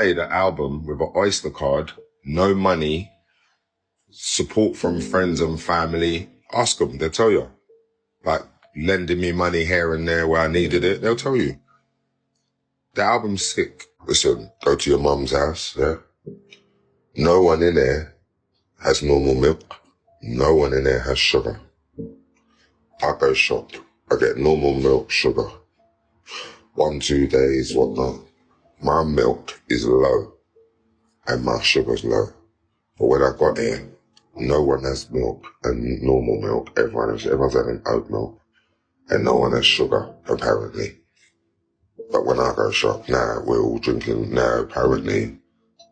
made an album with an Oyster card, no money, support from friends and family. Ask them, they'll tell you. Like, lending me money here and there where I needed it, they'll tell you. The album's sick. Listen, go to your mum's house, yeah? No one in there has normal milk. No one in there has sugar. I go shop. I get normal milk, sugar. 1-2 days, whatnot. My milk is low and my sugar's low. But when I got here, no one has milk and normal milk. Everyone's having oat milk and no one has sugar, apparently. But when I go shop now, we're all drinking now, apparently.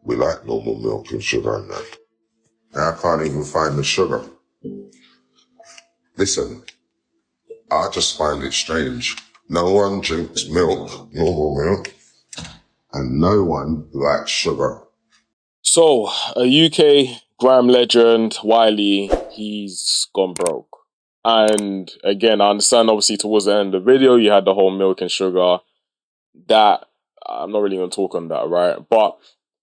We like normal milk and sugar and that. Now I can't even find the sugar. Listen, I just find it strange. No one drinks milk, normal milk, and no one likes sugar. So, a UK grime legend, Wiley, he's gone broke. And again, I understand obviously towards the end of the video, you had the whole milk and sugar. That, I'm not really going to talk on that, right? But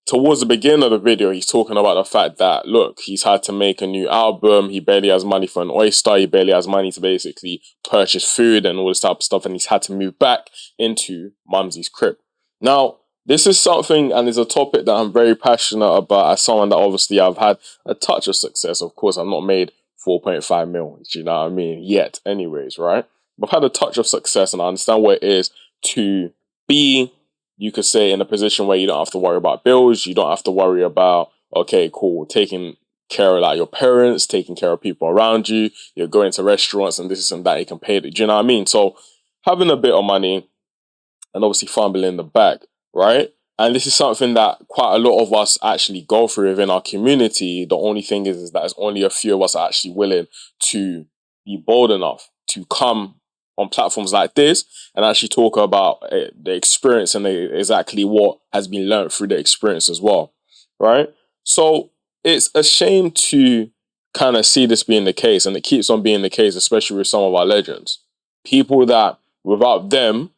towards the beginning of the video, he's talking about the fact that, look, he's had to make a new album. He barely has money for an oyster. He barely has money to basically purchase food and all this type of stuff. And he's had to move back into Mumsy's crib. Now, this is something and it's a topic that I'm very passionate about as someone that obviously I've had a touch of success. Of course, I've not made 4.5 mil, do you know what I mean? Yet, anyways, right? But I've had a touch of success and I understand what it is to be, you could say, in a position where you don't have to worry about bills. You don't have to worry about, okay, cool, taking care of like your parents, taking care of people around you. You're going to restaurants and this and that. You can pay it. Do you know what I mean? So having a bit of money and obviously fumbling in the bag, right? And this is something that quite a lot of us actually go through within our community. The only thing is that there's only a few of us are actually willing to be bold enough to come on platforms like this and actually talk about the experience and exactly what has been learned through the experience as well, right? So it's a shame to kind of see this being the case, and it keeps on being the case, especially with some of our legends. People that without them,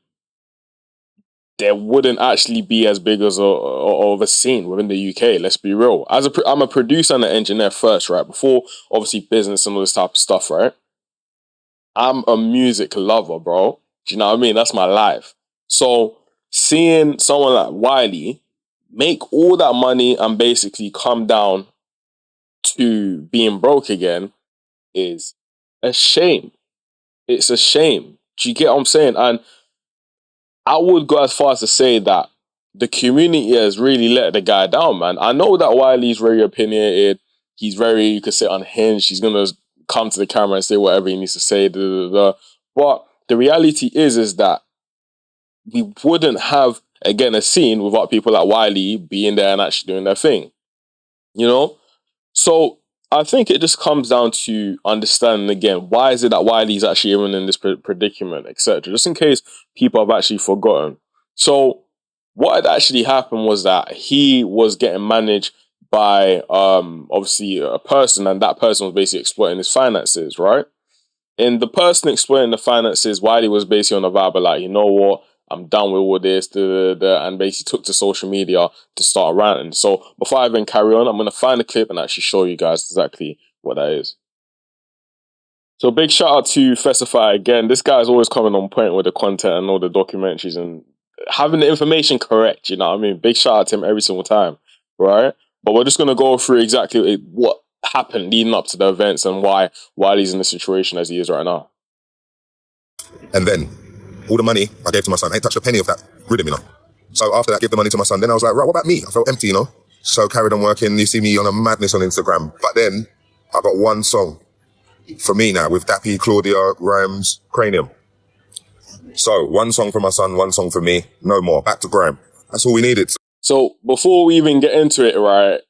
there wouldn't actually be as big as of a scene within the UK, let's be real. I'm a producer and an engineer first, right? Before, obviously, business and all this type of stuff, right? I'm a music lover, bro. Do you know what I mean? That's my life. So seeing someone like Wiley make all that money and basically come down to being broke again is a shame. It's a shame. Do you get what I'm saying? And I would go as far as to say that the community has really let the guy down, man. I know that Wiley's very opinionated. He's very, you could say, unhinged. He's going to come to the camera and say whatever he needs to say. But the reality is that we wouldn't have, again, a scene without people like Wiley being there and actually doing their thing. You know? So I think it just comes down to understanding, again, why is it that Wiley's actually even in this predicament, etc. Just in case people have actually forgotten. So what had actually happened was that he was getting managed by obviously a person, and that person was basically exploiting his finances, right? And the person exploiting the finances, Wiley was basically on the vibe of like, you know what, I'm done with all this, and basically took to social media to start ranting. So before I even carry on, I'm going to find a clip and actually show you guys exactly what that is. So big shout out to Festify again. This guy's always coming on point with the content and all the documentaries and having the information correct, you know what I mean? Big shout out to him every single time, right? But we're just going to go through exactly what happened leading up to the events and why Wiley's in the situation as he is right now. And then all the money I gave to my son, I ain't touched a penny of that rhythm, you know. So after that, I gave the money to my son. Then I was like, right, what about me? I felt empty, you know. So carried on working. You see me on a madness on Instagram. But then I got one song for me now with Dappy, Claudia, Rhymes, Cranium. So one song for my son, one song for me. No more. Back to grime. That's all we needed. So before we even get into it, right,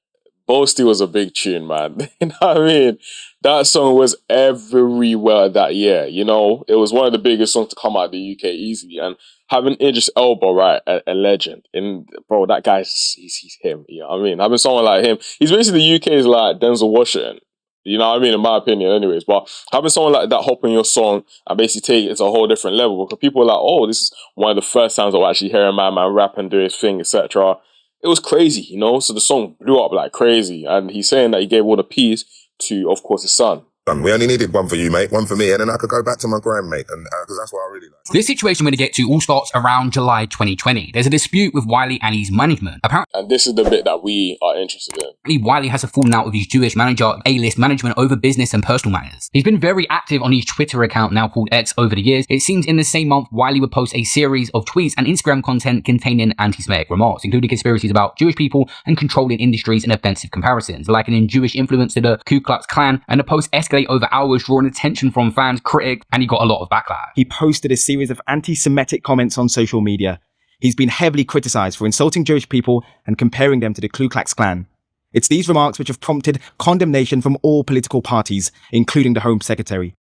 Boasty was a big tune, man. You know what I mean? That song was everywhere that year, you know? It was one of the biggest songs to come out of the UK easily. And having Idris Elba, right, a legend. And, bro, that guy's, he's him, you know what I mean? Having someone like him, he's basically the UK's like Denzel Washington. You know what I mean? In my opinion, anyways. But having someone like that hop on your song and basically take it to a whole different level, because people are like, oh, this is one of the first times I'll actually hear a man rap and do his thing, etc. it was crazy, you know. So the song blew up like crazy, and he's saying that he gave all the peas to, of course, his son. We only needed one for you, mate, one for me, and then I could go back to my grind, mate, and because that's what I really like. This situation we're going to get to all starts around July 2020. There's a dispute with Wiley and his management. Apparently, and this is the bit that we are interested in. Wiley has a falling out with his Jewish manager, A-list management, over business and personal matters. He's been very active on his Twitter account, now called X, over the years. It seems in the same month, Wiley would post a series of tweets and Instagram content containing anti-Semitic remarks, including conspiracies about Jewish people and controlling industries and offensive comparisons, likening Jewish influence to the Ku Klux Klan, and the post escalate over hours, drawing attention from fans, critics, and he got a lot of backlash. He posted a series of anti-Semitic comments on social media. He's been heavily criticized for insulting Jewish people and comparing them to the Ku Klux Klan. It's these remarks which have prompted condemnation from all political parties, including the Home Secretary.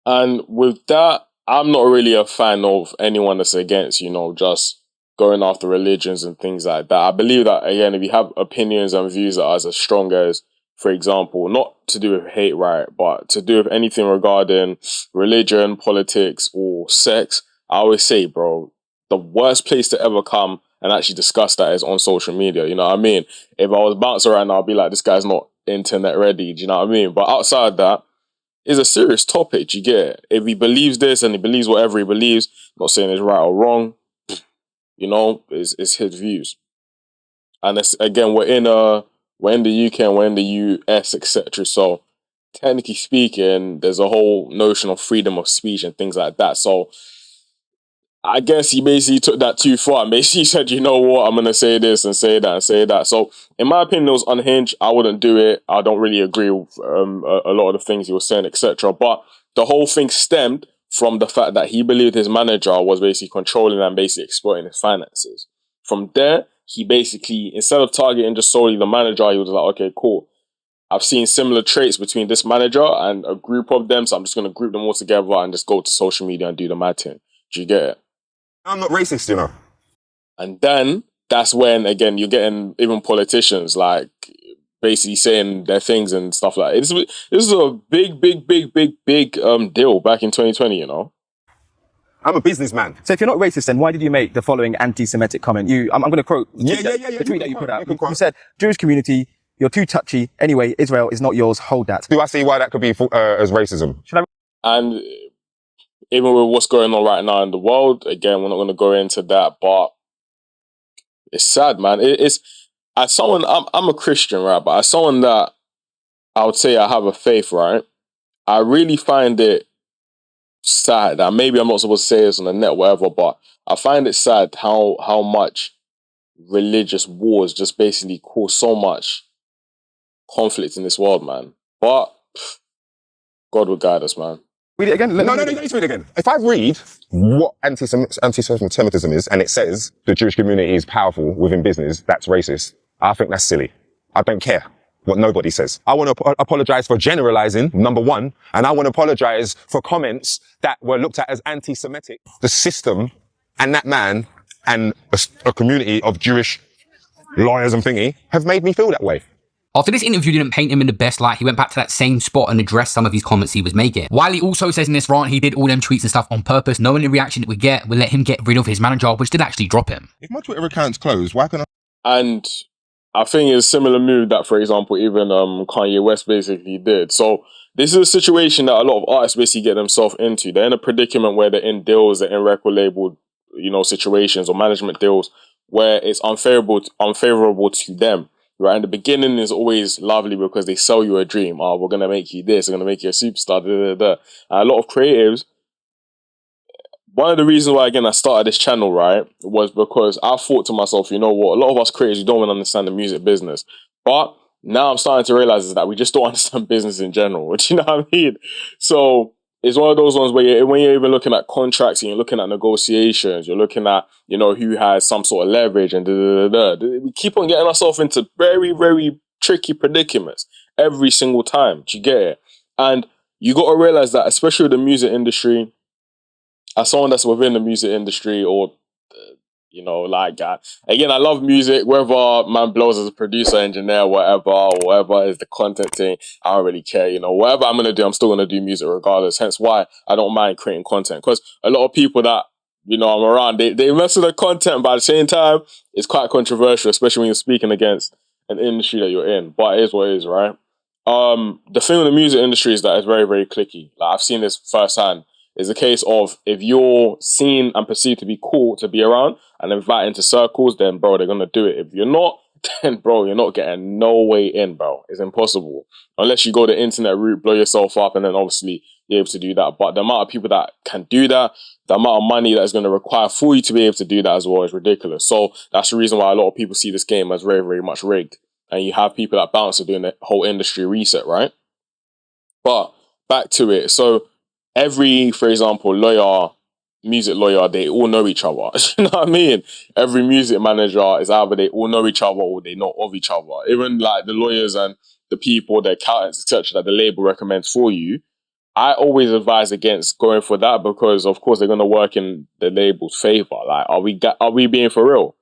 And with that, I'm not really a fan of anyone that's against, you know, just going after religions and things like that. I believe that, again, if you have opinions and views that are as strong as, for example, not to do with hate, right, but to do with anything regarding religion, politics, or sex, I always say, bro, the worst place to ever come and actually discuss that is on social media. You know what I mean? If I was bouncing right now, I'd be like, this guy's not internet ready. Do you know what I mean? But outside that, it's a serious topic. Do you get it? If he believes this and he believes whatever he believes, I'm not saying it's right or wrong, you know, it's his views. And it's, again, we're in the UK and we're in the US, etc. So technically speaking, there's a whole notion of freedom of speech and things like that. So I guess he basically took that too far and basically said, you know what, I'm going to say this and say that and say that. So in my opinion, it was unhinged. I wouldn't do it. I don't really agree with a lot of the things he was saying, etc. But the whole thing stemmed from the fact that he believed his manager was basically controlling and basically exploiting his finances. From there, he basically, instead of targeting just solely the manager, he was like, okay, cool. I've seen similar traits between this manager and a group of them, so I'm just going to group them all together and just go to social media and do the mad thing. Do you get it? I'm not racist, you know. And then that's when, again, you're getting even politicians like basically saying their things and stuff like that. This is a big deal back in 2020, you know. I'm a businessman. So if you're not racist, then why did you make the following anti-Semitic comment? I'm going to quote the tweet that you put out. You said, Jewish community, you're too touchy. Anyway, Israel is not yours. Hold that. Do I see why that could be as racism? And even with what's going on right now in the world, again, we're not going to go into that, but it's sad, man. It's as someone, I'm a Christian, right? But as someone that I would say I have a faith, right? I really find it sad that maybe I'm not supposed to say this on the net, whatever, but I find it sad how much religious wars just basically cause so much conflict in this world, man. But God will guide us, man. Read it again? No, you don't need to read it again. If I read what anti-Semitism is, and it says the Jewish community is powerful within business, that's racist, I think that's silly. I don't care what nobody says. I want to apologize for generalizing, number one, and I want to apologize for comments that were looked at as anti-Semitic. The system and that man and a community of Jewish lawyers and thingy have made me feel that way. After this interview didn't paint him in the best light, he went back to that same spot and addressed some of his comments he was making. Wiley also says in this rant he did all them tweets and stuff on purpose, knowing the reaction it would get would let him get rid of his manager, which did actually drop him. If my Twitter account's closed, why can I? And I think it's a similar move that, for example, even Kanye West basically did. So this is a situation that a lot of artists basically get themselves into. They're in a predicament where they're in deals, they're in record label, situations or management deals where it's unfavorable to them. Right, in the beginning is always lovely because they sell you a dream. Oh, we're going to make you this, we're going to make you a superstar, And a lot of creatives, one of the reasons why, again, I started this channel, right, was because I thought to myself, you know what, a lot of us creatives, we don't even understand the music business. But now I'm starting to realize is that we just don't understand business in general. Do you know what I mean? So it's one of those ones where when you're even looking at contracts and you're looking at negotiations, you're looking at, who has some sort of leverage and we keep on getting ourselves into very, very tricky predicaments every single time. Do you get it? And you got to realize that, especially with the music industry, as someone that's within the music industry or, again, I love music, whether man blows as a producer, engineer, whatever is the content thing, I don't really care, whatever I'm going to do, I'm still going to do music regardless, hence why I don't mind creating content, because a lot of people that, I'm around. They mess with the content, but at the same time, it's quite controversial, especially when you're speaking against an industry that you're in. But it is what it is, right? The thing with the music industry is that it's very, very cliquey. Like, I've seen this firsthand. It's a case of if you're seen and perceived to be cool to be around and invite into circles, then bro, they're gonna do it. If you're not, then bro, you're not getting no way in, bro. It's impossible. Unless you go the internet route, blow yourself up, and then obviously you're able to do that. But the amount of people that can do that, the amount of money that's going to require for you to be able to do that as well is ridiculous. So that's the reason why a lot of people see this game as very, very much rigged. And you have people that bounce are doing the whole industry reset, right? But back to it. So every, for example, music lawyer, they all know each other. You know what I mean? Every music manager is either they all know each other or they know of each other. Even like the lawyers and the people, the accountants, etc., that the label recommends for you, I always advise against going for that because, of course, they're going to work in the label's favor. Like, are we being for real?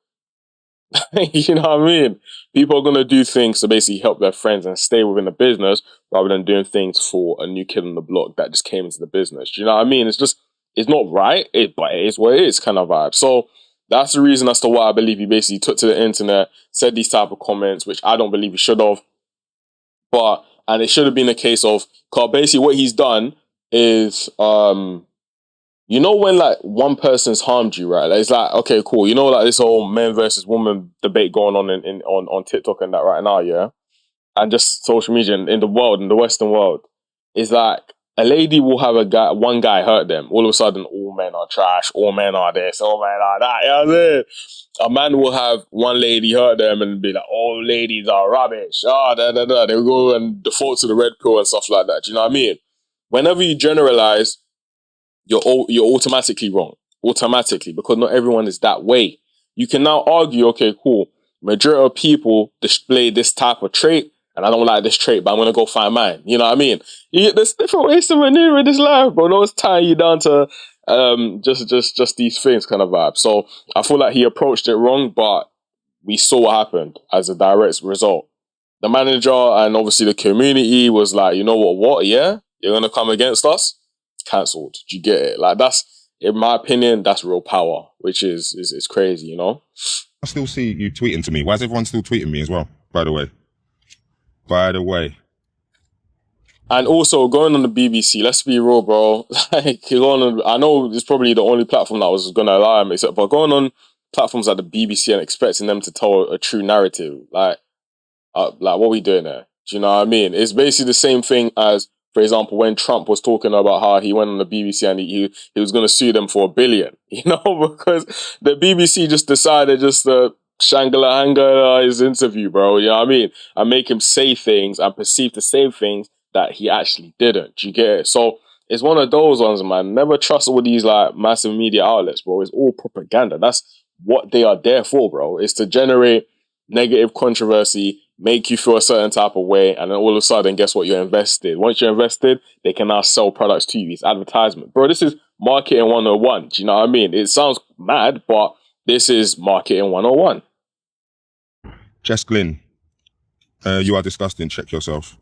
You know what I mean? People are going to do things to basically help their friends and stay within the business rather than doing things for a new kid on the block that just came into the business. Do you know what I mean? It's not right, but it is what it is kind of vibe. So that's the reason as to why I believe he basically took to the internet, said these type of comments, which I don't believe he should have. And it should have been a case of, cause basically what he's done is, you know when like one person's harmed you, right? Like, it's like, okay, cool. You know, like this whole men versus women debate going on on TikTok and that right now, yeah? And just social media in the world, in the Western world, is like a lady will have one guy hurt them. All of a sudden, all men are trash, all men are this, all men are that. You know what I mean? A man will have one lady hurt them and be like, all ladies are rubbish. They'll go and default to the red pill and stuff like that. Do you know what I mean? Whenever you generalize, you're automatically wrong. Automatically, because not everyone is that way. You can now argue, okay, cool. Majority of people display this type of trait, and I don't like this trait, but I'm gonna go find mine. You know what I mean? There's different ways to maneuver in this life, bro. No one's tying you down to just these things kind of vibe. So I feel like he approached it wrong, but we saw what happened as a direct result. The manager and obviously the community was like, you know what? Yeah, you're gonna come against us. Cancelled. Do you get it? Like, that's, in my opinion, that's real power, which is crazy, you know? I still see you tweeting to me. Why is everyone still tweeting me as well, by the way? And also, going on the BBC, let's be real, bro. Like, I know it's probably the only platform that was going to allow him, but going on platforms like the BBC and expecting them to tell a true narrative, like what are we doing there? Do you know what I mean? It's basically the same thing as, for example, when Trump was talking about how he went on the BBC and he was going to sue them for $1 billion, you know, because the BBC just decided just to Shangela his interview, bro, you know what I mean? And make him say things and perceive to say things that he actually didn't. Do you get it? So it's one of those ones, man. Never trust all these like massive media outlets, bro. It's all propaganda. That's what they are there for, bro. It's to generate negative controversy, make you feel a certain type of way, and then all of a sudden, guess what? You're invested. Once you're invested, they can now sell products to you. It's advertisement. Bro, this is marketing 101. Do you know what I mean? It sounds mad, but this is marketing 101. Jess Glynn, you are disgusting. Check yourself.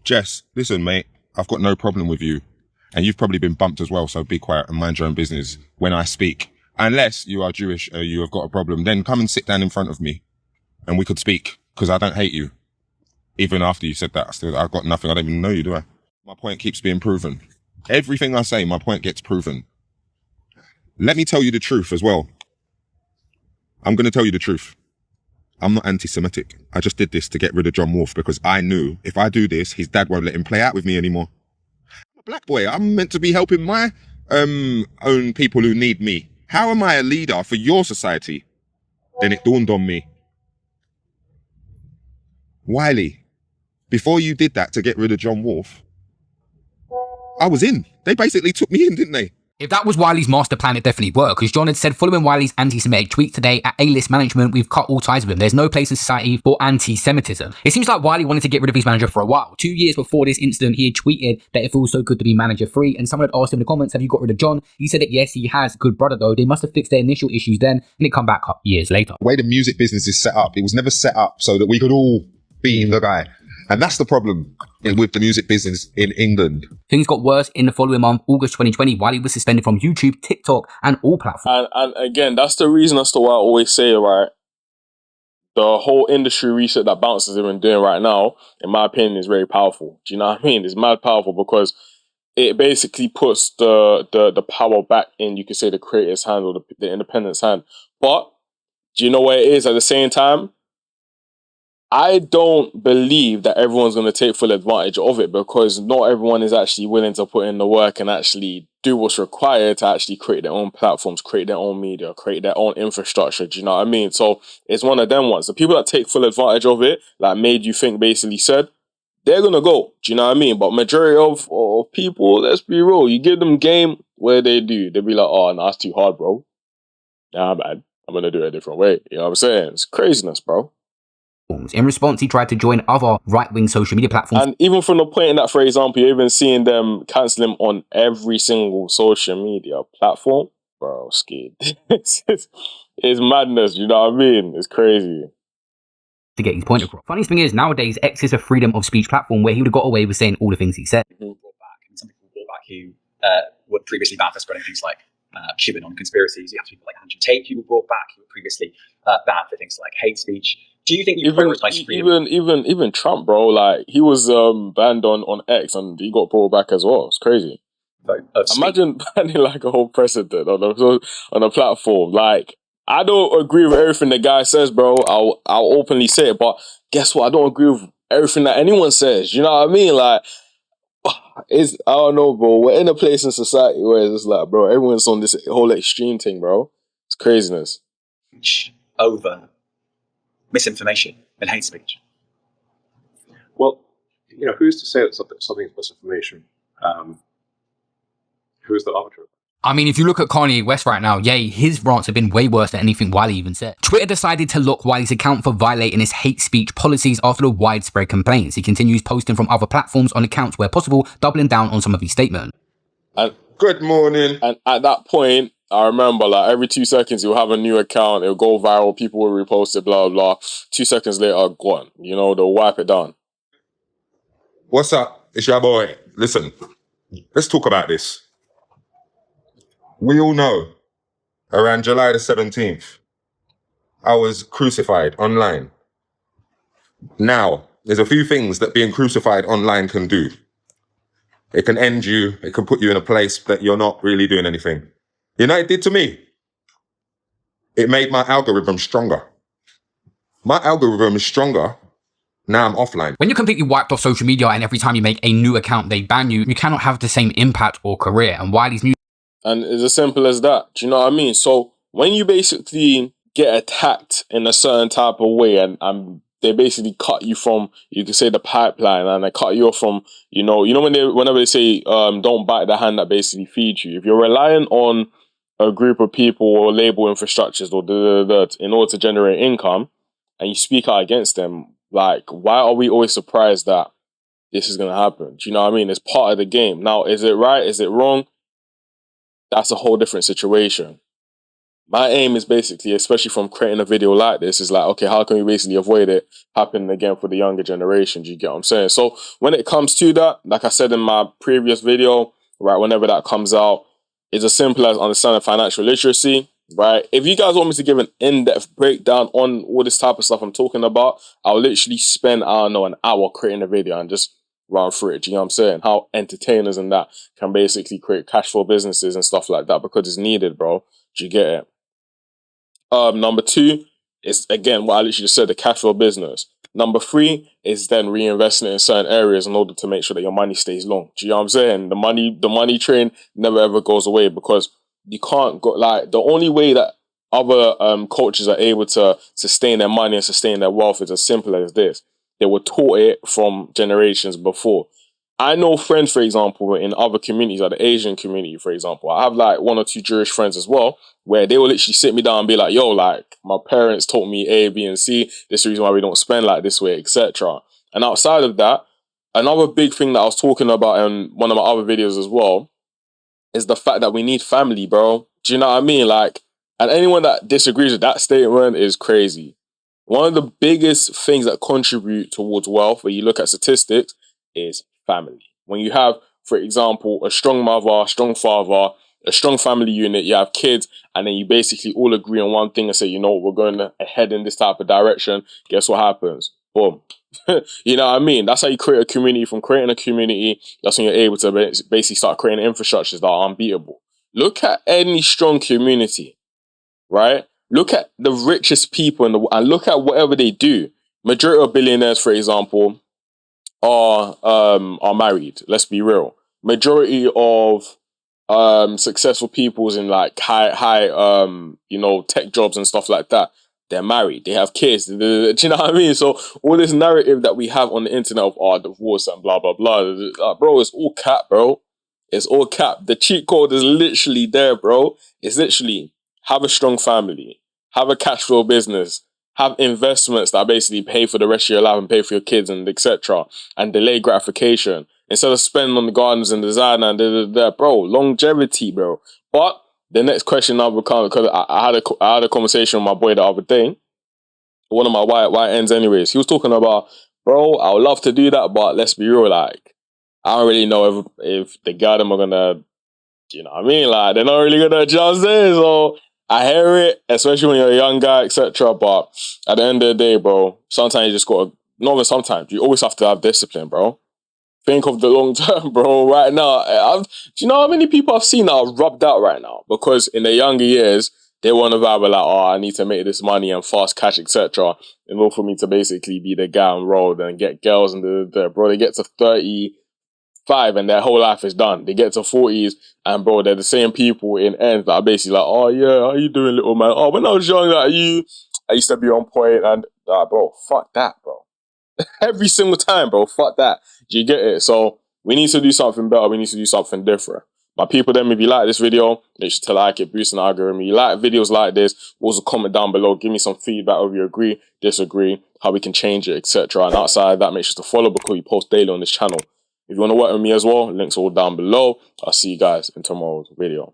Jess, listen, mate, I've got no problem with you. And you've probably been bumped as well, so be quiet and mind your own business when I speak. Unless you are Jewish, you have got a problem, then come and sit down in front of me and we could speak. Because I don't hate you. Even after you said that, I've got nothing. I don't even know you, do I? My point keeps being proven. Everything I say, my point gets proven. Let me tell you the truth as well. I'm going to tell you the truth. I'm not anti-Semitic. I just did this to get rid of John Wolfe because I knew if I do this, his dad won't let him play out with me anymore. I'm a black boy. I'm meant to be helping my own people who need me. How am I a leader for your society? Then it dawned on me. Wiley, before you did that to get rid of John Wolfe, I was in. They basically took me in, didn't they? If that was Wiley's master plan, it definitely worked, because John had said following Wiley's anti-Semitic tweet today at A-list management, we've cut all ties with him. There's no place in society for anti-Semitism. It seems like Wiley wanted to get rid of his manager for a while. 2 years before this incident, he had tweeted that it feels so good to be manager-free, and someone had asked him in the comments, have you got rid of John? He said that yes, he has. Good brother though. They must have fixed their initial issues then, and it come back up years later. The way the music business is set up, it was never set up so that we could all be the guy. And that's the problem with the music business in England. Things got worse in the following month, August 2020. Wiley was suspended from YouTube, TikTok, and all platforms. And again, that's the reason as to why I always say, right, the whole industry reset that Bouncers have been doing right now, in my opinion, is very powerful. Do you know what I mean? It's mad powerful because it basically puts the power back in, you could say, the creator's hand or the independent's hand. But do you know what it is at the same time? I don't believe that everyone's going to take full advantage of it, because not everyone is actually willing to put in the work and actually do what's required to actually create their own platforms, create their own media, create their own infrastructure. Do you know what I mean? So it's one of them ones. The people that take full advantage of it, like Made You Think basically said, they're going to go. Do you know what I mean? But majority of people, let's be real, you give them game where they do. They'll be like, oh, no, that's too hard, bro. Nah, man, I'm going to do it a different way. You know what I'm saying? It's craziness, bro. In response, he tried to join other right-wing social media platforms. And even from the point in that, for example, you're even seeing them cancel him on every single social media platform. Bro, scared. It's madness, you know what I mean? It's crazy. To get his point across. Funniest thing is, nowadays, X is a freedom of speech platform where he would have got away with saying all the things he said. Mm-hmm. Some people brought back who were previously banned for spreading things like QAnon conspiracies. You have people like Andrew Tate who were brought back who were previously banned for things like hate speech. Do you think you prioritize freedom? Even Trump, bro, like he was banned on X and he got brought back as well. It's crazy. Imagine banning like a whole president on a platform. Like, I don't agree with everything the guy says, bro. I'll openly say it, but guess what? I don't agree with everything that anyone says. You know what I mean? Like, I don't know, bro. We're in a place in society where it's just like, bro, everyone's on this whole extreme thing, bro. It's craziness. Over misinformation and hate speech. Well, you know, who's to say that something is misinformation? Who's the arbiter? I mean, if you look at Kanye West right now, his rants have been way worse than anything Wiley even said. Twitter decided to lock Wiley's account for violating his hate speech policies after the widespread complaints. He continues posting from other platforms on accounts where possible, doubling down on some of his statements. And good morning. And at that point, I remember, like, every 2 seconds you'll have a new account, it'll go viral, people will repost it, blah, blah, blah. 2 seconds later, gone. You know, they'll wipe it down. What's up? It's your boy. Listen, let's talk about this. We all know, around July the 17th, I was crucified online. Now, there's a few things that being crucified online can do. It can end you. It can put you in a place that you're not really doing anything. You know what it did to me? It made my algorithm stronger. My algorithm is stronger. Now I'm offline. When you're completely wiped off social media and every time you make a new account, they ban you, you cannot have the same impact or career. And Wiley's new... And it's as simple as that. Do you know what I mean? So when you basically get attacked in a certain type of way and they basically cut you from, you could say, the pipeline, and they cut you off from, whenever they say, don't bite the hand that basically feeds you. If you're relying on a group of people or label infrastructures or in order to generate income, and you speak out against them, like, why are we always surprised that this is going to happen? Do you know what I mean? It's part of the game. Now, is it right? Is it wrong? That's a whole different situation. My aim is basically, especially from creating a video like this, is like, okay, how can we basically avoid it happening again for the younger generation? Do you get what I'm saying? So when it comes to that, like I said in my previous video, right, whenever that comes out, it's as simple as understanding financial literacy, right? If you guys want me to give an in-depth breakdown on all this type of stuff I'm talking about, I'll literally spend, an hour creating a video and just run through it. Do you know what I'm saying? How entertainers and that can basically create cash flow businesses and stuff like that because it's needed, bro. Do you get it? Number 2 is, again, what I literally just said, the cash flow business. Number 3 is then reinvesting it in certain areas in order to make sure that your money stays long. Do you know what I'm saying? The money train never ever goes away because you can't go, like, the only way that other cultures are able to sustain their money and sustain their wealth is as simple as this. They were taught it from generations before. I know friends, for example, in other communities, like the Asian community, for example. I have like 1 or 2 Jewish friends as well, where they will literally sit me down and be like, yo, like, my parents taught me A, B, and C. This is the reason why we don't spend like this way, etc. And outside of that, another big thing that I was talking about in one of my other videos as well is the fact that we need family, bro. Do you know what I mean? Like, and anyone that disagrees with that statement is crazy. One of the biggest things that contribute towards wealth, when you look at statistics, is family. When you have, for example, a strong mother, strong father, a strong family unit, you have kids, and then you basically all agree on one thing and say, you know, we're going ahead in this type of direction. Guess what happens? Boom. You know what I mean? That's how you create a community. From creating a community, that's when you're able to basically start creating infrastructures that are unbeatable. Look at any strong community, right? Look at the richest people in the world and look at whatever they do. Majority of billionaires, for example, are married. Let's be real. Majority of successful peoples in like high you know, tech jobs and stuff like that, they're married, they have kids. Do you know what I mean? So all this narrative that we have on the internet of divorce and blah blah blah, bro, it's all cap, bro. It's all cap. The cheat code is literally there, bro. It's literally have a strong family, have a cash flow business, have investments that basically pay for the rest of your life and pay for your kids and etc. And delay gratification instead of spending on the gardens and design and bro, longevity, bro. But the next question now becomes, because I had a conversation with my boy the other day, one of my white ends anyways. He was talking about, bro, I would love to do that, but let's be real, like, I don't really know if the girl them are gonna, you know what I mean? Like, they're not really gonna adjust this. So I hear it, especially when you're a young guy, etc. But at the end of the day, bro, sometimes you just gotta, not even sometimes, you always have to have discipline, bro. Think of the long term, bro. Right now, do you know how many people I've seen that are rubbed out right now? Because in their younger years, they want to vibe like, oh, I need to make this money and fast cash, etc. in order for me to basically be the guy on road and get girls and bro, they get to 35 and their whole life is done. They get to 40s and bro, they're the same people in ends that are basically like, oh yeah, how you doing, little man? Oh, when I was young, like I used to be on point and bro, fuck that, bro. Every single time, bro. Fuck that. Do you get it? So we need to do something better. We need to do something different. My people, then, if you like this video, make sure to like it, boost the algorithm. If you like videos like this, also comment down below. Give me some feedback if you agree, disagree, how we can change it, etc. And outside that, make sure to follow because we post daily on this channel. If you want to work with me as well, links all down below. I'll see you guys in tomorrow's video.